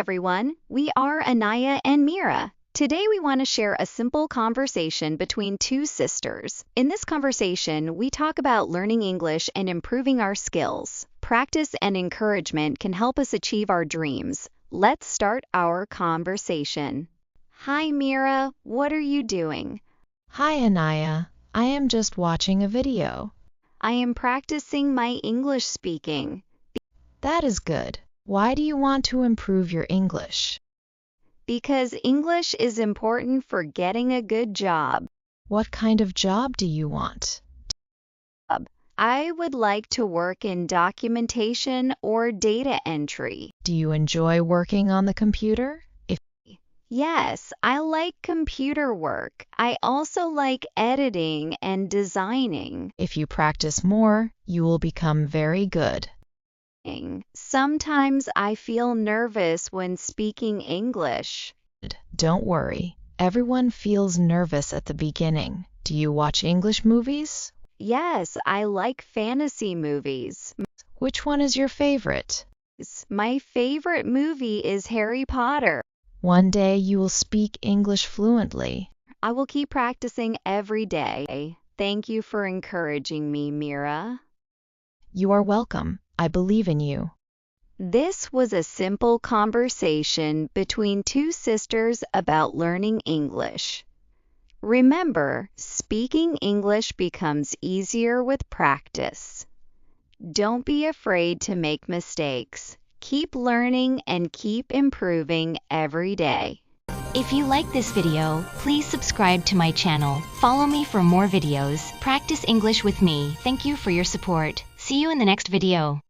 everyone, we are Anaya and Meera. Today we want to share a simple conversation between two sisters. In this conversation, we talk about learning English and improving our skills. Practice and encouragement can help us achieve our dreams. Let's start our conversation. Hi Meera, what are you doing? Hi, Anaya. I am just watching a video. I am practicing my English speaking. That is good. Why do you want to improve your English? Because English is important for getting a good job. What kind of job do you want? I would like to work in documentation or data entry. Do you enjoy working on the computer? Yes, I like computer work. I also like editing and designing. If you practice more, you will become very good. Sometimes I feel nervous when speaking English. Don't worry. Everyone feels nervous at the beginning. Do you watch English movies? Yes, I like fantasy movies. Which one is your favorite? My favorite movie is Harry Potter. One day you will speak English fluently. I will keep practicing every day. Thank you for encouraging me, Meera. You are welcome. I believe in you. This was a simple conversation between two sisters about learning English. Remember, speaking English becomes easier with practice. Don't be afraid to make mistakes. Keep learning and keep improving every day. If you like this video, please subscribe to my channel. Follow me for more videos. Practice English with me. Thank you for your support. See you in the next video.